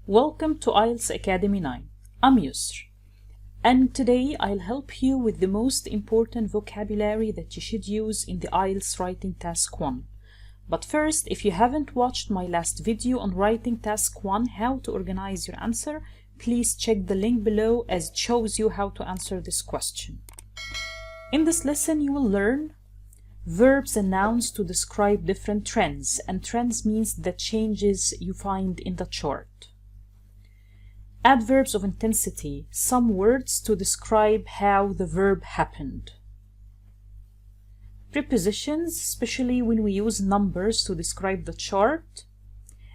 Welcome to IELTS Academy 9. I'm Yusr, and today I'll help you with the most important vocabulary that you should use in the IELTS Writing Task 1. But first, if you haven't watched my last video on Writing Task 1, how to organize your answer, please check the link below as it shows you how to answer this question. In this lesson, you will learn verbs and nouns to describe different trends, and trends means the changes you find in the chart. Adverbs of intensity, some words to describe how the verb happened. Prepositions, especially when we use numbers to describe the chart.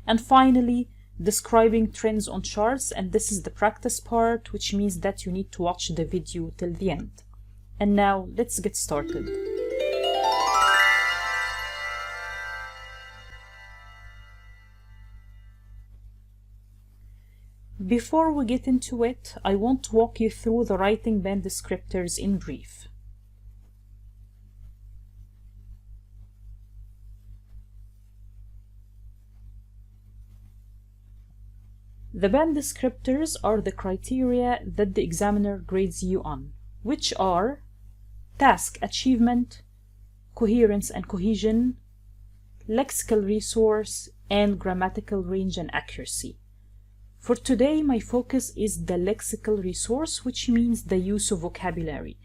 And finally, describing trends on charts, and this is the practice part, which means that you need to watch the video till the end. And now, let's get started. Before we get into it, I want to walk you through the writing band descriptors in brief. The band descriptors are the criteria that the examiner grades you on, which are task achievement, coherence and cohesion, lexical resource, and grammatical range and accuracy. For today, my focus is the lexical resource, which means the use of vocabulary.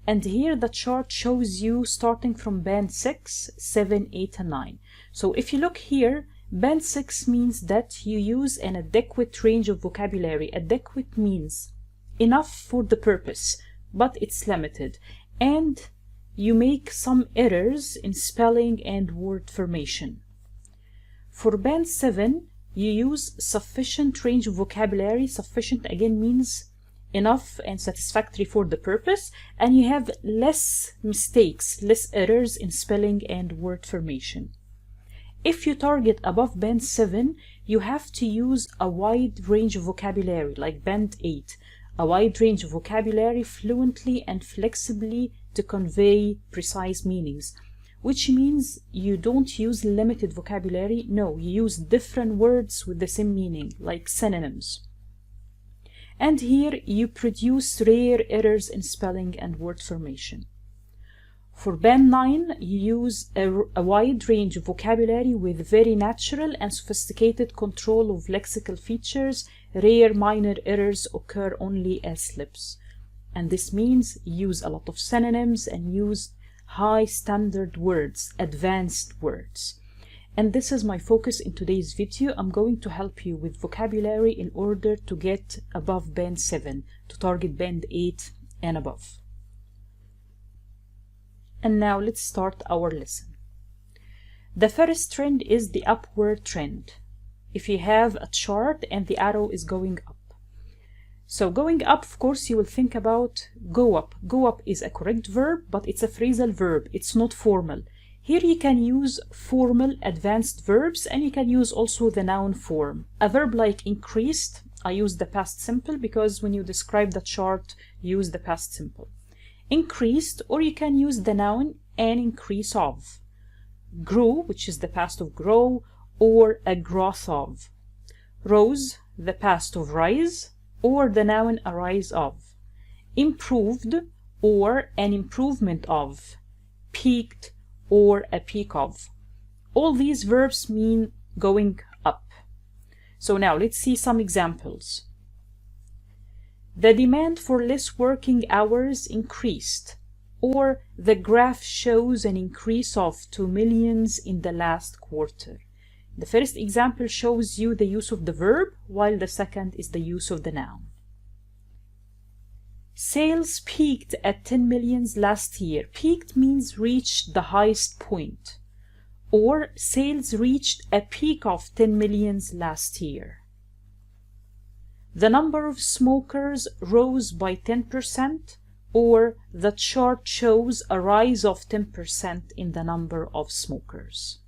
And here the chart shows you starting from band 6, 7, 8, and 9. So if you look here, band 6 means that you use an adequate range of vocabulary. Adequate means enough for the purpose, but it's limited. And you make some errors in spelling and word formation. For band 7, you use sufficient range of vocabulary. Sufficient again means enough and satisfactory for the purpose, and you have less mistakes, less errors in spelling and word formation. If you target above band 7, you have to use a wide range of vocabulary, like band 8, a wide range of vocabulary fluently and flexibly to convey precise meanings. Which means you don't use limited vocabulary, no, you use different words with the same meaning, like synonyms. And here you produce rare errors in spelling and word formation. For band 9, you use a wide range of vocabulary with very natural and sophisticated control of lexical features. Rare minor errors occur only as slips. And this means use a lot of synonyms and use high standard words, advanced words. And this is my focus in today's video. I'm going to help you with vocabulary in order to get above band 7, to target band 8 and above. And now let's start our lesson. The first trend is the upward trend. If you have a chart and the arrow is going up. So going up, of course, you will think about go up. Go up is a correct verb, but it's a phrasal verb. It's not formal. Here you can use formal advanced verbs, and you can use also the noun form. A verb like increased, I use the past simple because when you describe the chart, use the past simple. Increased, or you can use the noun an increase of. Grew, which is the past of grow, or a growth of. Rose, the past of rise, or the noun a rise of. Improved, or an improvement of. Peaked, or a peak of. All these verbs mean going up. So now let's see some examples. The demand for less working hours increased, or the graph shows an increase of 2 million in the last quarter. The first example shows you the use of the verb, while the second is the use of the noun. Sales peaked at 10 million last year. Peaked means reached the highest point. Or sales reached a peak of 10 million last year. The number of smokers rose by 10%, or the chart shows a rise of 10% in the number of smokers.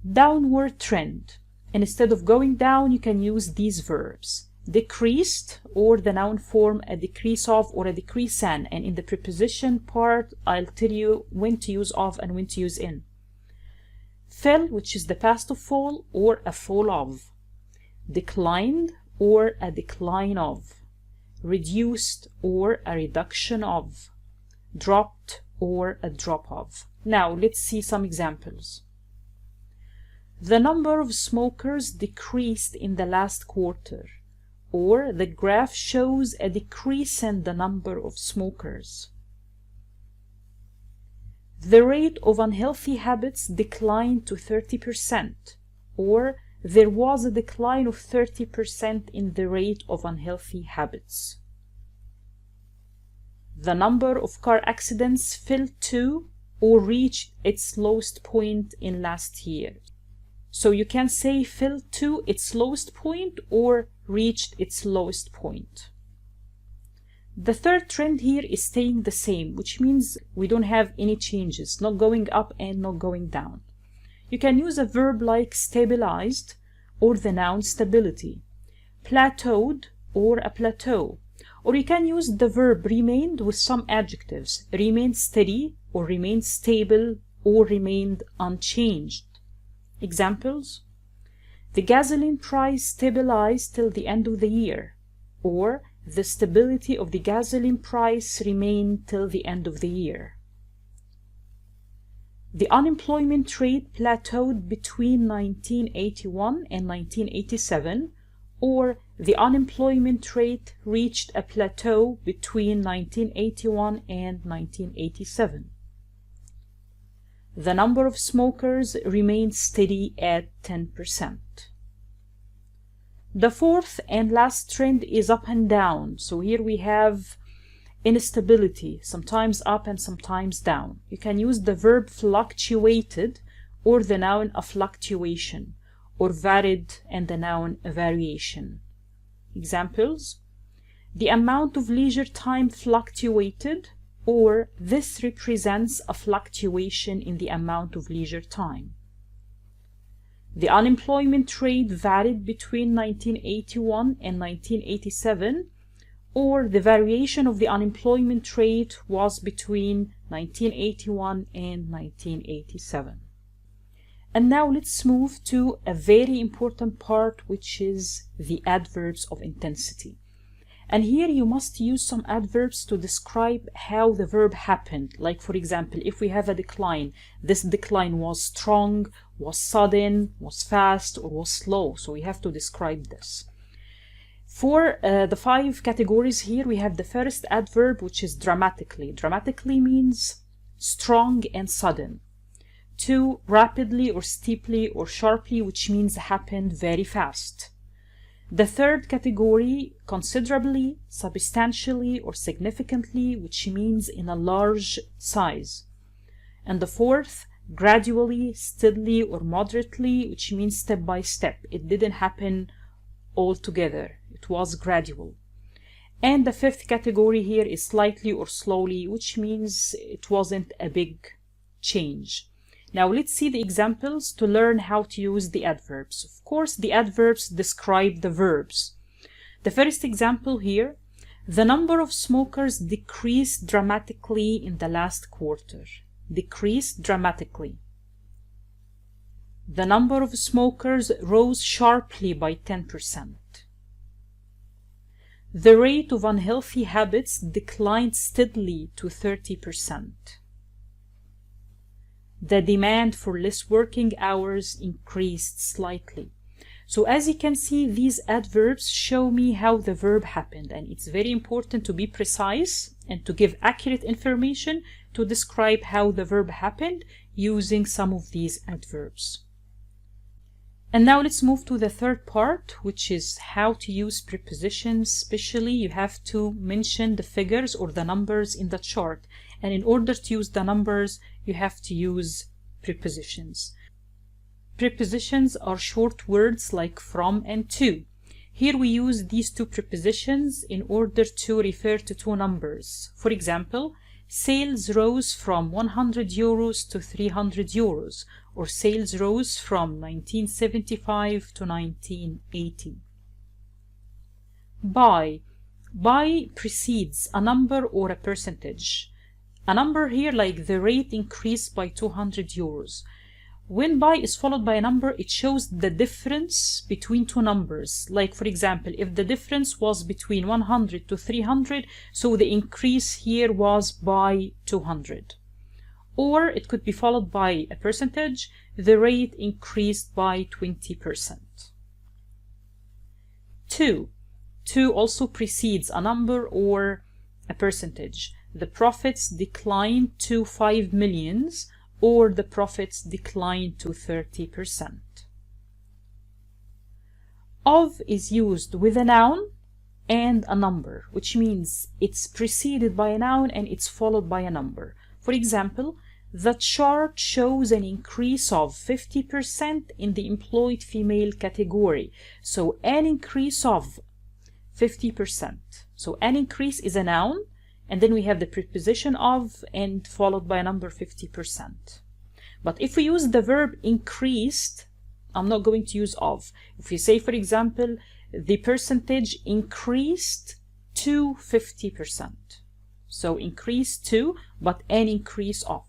Downward trend. And instead of going down, you can use these verbs. Decreased, or the noun form a decrease of or a decrease an. And in the preposition part, I'll tell you when to use of and when to use in. Fell, which is the past of fall, or a fall of. Declined, or a decline of. Reduced, or a reduction of. Dropped, or a drop of. Now let's see some examples. The number of smokers decreased in the last quarter, or the graph shows a decrease in the number of smokers. The rate of unhealthy habits declined to 30%, or there was a decline of 30% in the rate of unhealthy habits. The number of car accidents fell to or reached its lowest point in last year. So you can say fell to its lowest point or reached its lowest point. The third trend here is staying the same, which means we don't have any changes, not going up and not going down. You can use a verb like stabilized or the noun stability, plateaued or a plateau, or you can use the verb remained with some adjectives, remained steady or remained stable or remained unchanged. Examples: the gasoline price stabilized till the end of the year, or the stability of the gasoline price remained till the end of the year. The unemployment rate plateaued between 1981 and 1987, or the unemployment rate reached a plateau between 1981 and 1987. The number of smokers remained steady at 10%. The fourth and last trend is up and down. So here we have instability, sometimes up and sometimes down. You can use the verb fluctuated or the noun a fluctuation, or varied and the noun a variation. Examples: the amount of leisure time fluctuated, or this represents a fluctuation in the amount of leisure time. The unemployment rate varied between 1981 and 1987, or the variation of the unemployment rate was between 1981 and 1987. And now let's move to a very important part, which is the adverbs of intensity. And here you must use some adverbs to describe how the verb happened. Like, for example, if we have a decline, this decline was strong, was sudden, was fast, or was slow. So we have to describe this. For the 5 categories here, we have the first adverb, which is dramatically. Dramatically means strong and sudden. 2, rapidly or steeply or sharply, which means happened very fast. The third category, considerably, substantially, or significantly, which means in a large size. And the fourth, gradually, steadily, or moderately, which means step by step. It didn't happen all together. It was gradual. And the fifth category here is slightly or slowly, which means it wasn't a big change. Now let's see the examples to learn how to use the adverbs. Of course, the adverbs describe the verbs. The first example here, the number of smokers decreased dramatically in the last quarter. Decreased dramatically. The number of smokers rose sharply by 10%. The rate of unhealthy habits declined steadily to 30%. The demand for less working hours increased slightly. So as you can see, these adverbs show me how the verb happened, and it's very important to be precise and to give accurate information to describe how the verb happened using some of these adverbs. And now let's move to the third part, which is how to use prepositions. Especially you have to mention the figures or the numbers in the chart. And in order to use the numbers, you have to use prepositions. Prepositions are short words like from and to. Here we use these 2 prepositions in order to refer to 2 numbers. For example, sales rose from 100 euros to 300 euros, or sales rose from 1975 to 1980. By precedes a number or a percentage. A number here like the rate increased by 200 euros. When by is followed by a number, it shows the difference between two numbers. Like, for example, if the difference was between 100 to 300, so the increase here was by 200. Or it could be followed by a percentage. The rate increased by 20%. 2. 2 also precedes a number or a percentage. The profits declined to 5 millions, or the profits declined to 30%. Of is used with a noun and a number, which means it's preceded by a noun and it's followed by a number. For example, the chart shows an increase of 50% in the employed female category. So an increase of 50%. So an increase is a noun, and then we have the preposition of and followed by a number 50%. But if we use the verb increased, I'm not going to use of. If you say, for example, the percentage increased to 50%. So increase to, but an increase of.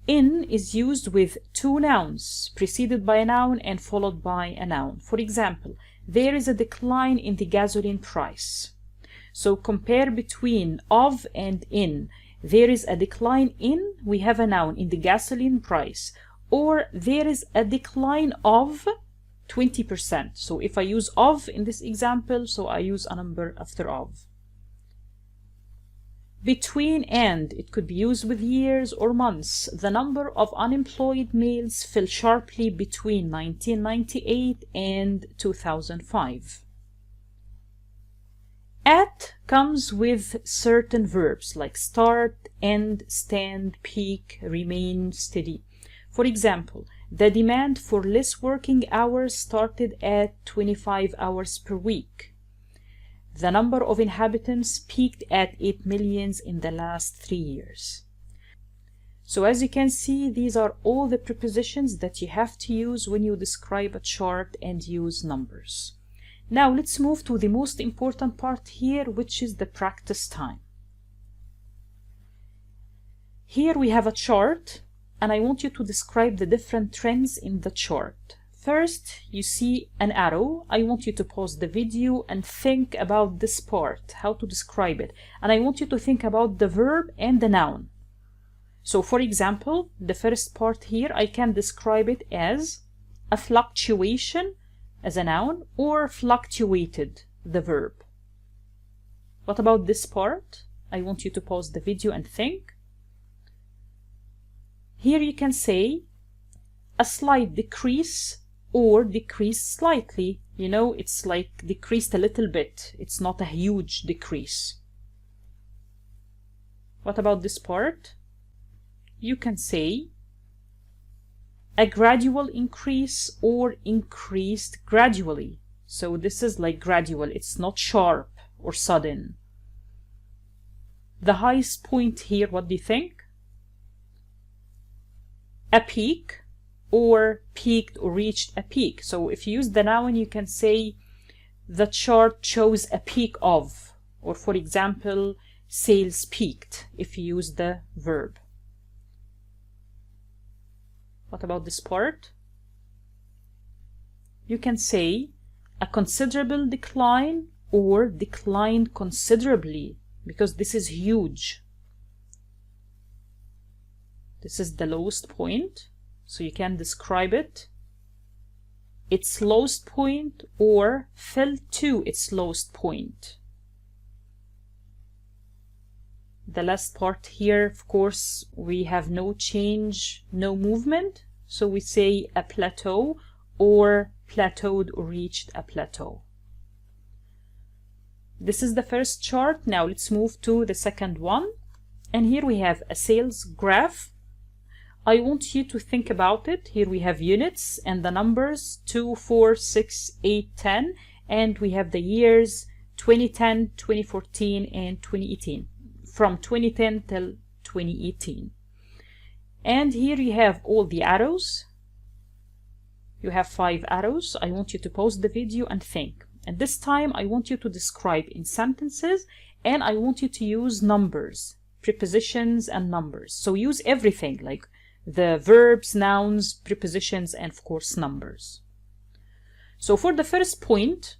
In is used with two nouns, preceded by a noun and followed by a noun. For example, there is a decline in the gasoline price. So compare between of and in. There is a decline in, we have a noun, in the gasoline price. Or there is a decline of 20%. So if I use of in this example, so I use a number after of. Between and, it could be used with years or months. The number of unemployed males fell sharply between 1998 and 2005. At comes with certain verbs like start, end, stand, peak, remain, steady. For example, the demand for less working hours started at 25 hours per week. The number of inhabitants peaked at 8 million in the last 3 years. So as you can see, these are all the prepositions that you have to use when you describe a chart and use numbers. Now let's move to the most important part here, which is the practice time. Here we have a chart, and I want you to describe the different trends in the chart. First, you see an arrow. I want you to pause the video and think about this part, how to describe it. And I want you to think about the verb and the noun. So for example, the first part here, I can describe it as a fluctuation as a noun, or fluctuated, the verb. What about this part? I want you to pause the video and think. Here you can say a slight decrease or decreased slightly. You know, it's like decreased a little bit. It's not a huge decrease. What about this part? You can say a gradual increase or increased gradually. So this is like gradual. It's not sharp or sudden. The highest point here, what do you think? A peak, or peaked or reached a peak. So if you use the noun, you can say the chart shows a peak of, or for example, sales peaked if you use the verb. What about this part? You can say a considerable decline or declined considerably, because this is huge. This is the lowest point, so you can describe it. Its lowest point, or fell to its lowest point. The last part here, of course, we have no change, no movement, so we say a plateau, or plateaued or reached a plateau. This is the first chart. Now let's move to the second one. And here we have a sales graph. I want you to think about it. Here we have units and the numbers 2, 4, 6, 8, 10, and we have the years 2010, 2014, and 2018. From 2010 till 2018. And here you have all the arrows. You have 5 arrows. I want you to pause the video and think. And this time I want you to describe in sentences, and I want you to use numbers, prepositions and numbers. So use everything like the verbs, nouns, prepositions, and of course numbers. So for the first point,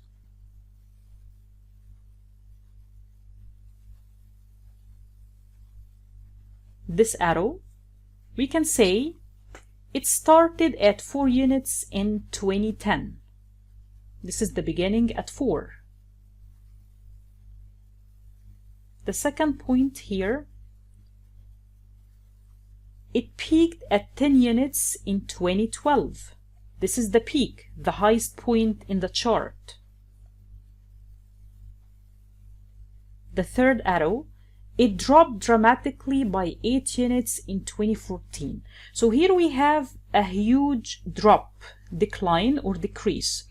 this arrow, we can say it started at 4 units in 2010. This is the beginning at 4. The second point here, it peaked at 10 units in 2012. This is the peak, the highest point in the chart. The third arrow, it dropped dramatically by 8 units in 2014. So here we have a huge drop, decline or decrease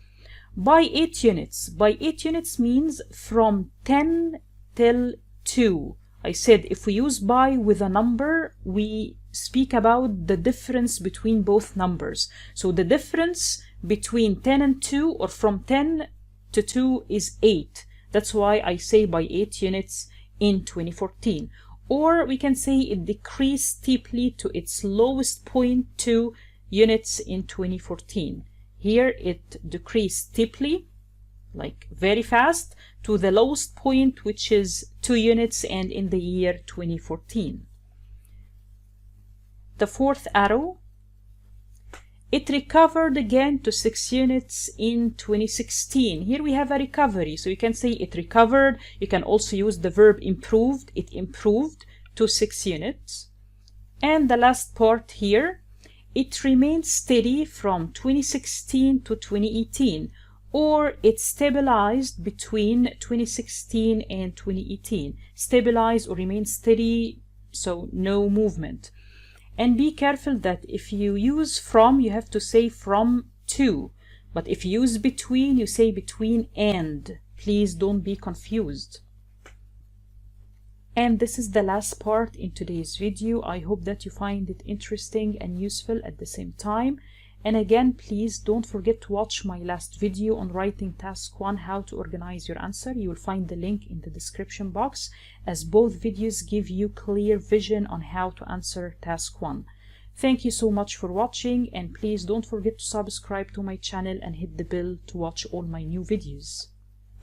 by 8 units. By 8 units means from 10 till 2. I said if we use by with a number, we speak about the difference between both numbers. So the difference between 10 and 2, or from 10 to 2, is 8. That's why I say by 8 units in 2014. Or we can say it decreased steeply to its lowest point, 2 units in 2014. Here it decreased steeply, like very fast, to the lowest point, which is 2 units, and in the year 2014. The fourth arrow, it recovered again to 6 units in 2016. Here we have a recovery, so you can say it recovered. You can also use the verb improved. It improved to 6 units. And the last part here, it remained steady from 2016 to 2018, or it stabilized between 2016 and 2018. Stabilize or remain steady, so no movement. And be careful that if you use from, you have to say from to. But if you use between, you say between and. Please don't be confused. And this is the last part in today's video. I hope that you find it interesting and useful at the same time. And again, please don't forget to watch my last video on writing task 1, how to organize your answer. You will find the link in the description box, as both videos give you clear vision on how to answer task 1. Thank you so much for watching, and please don't forget to subscribe to my channel and hit the bell to watch all my new videos.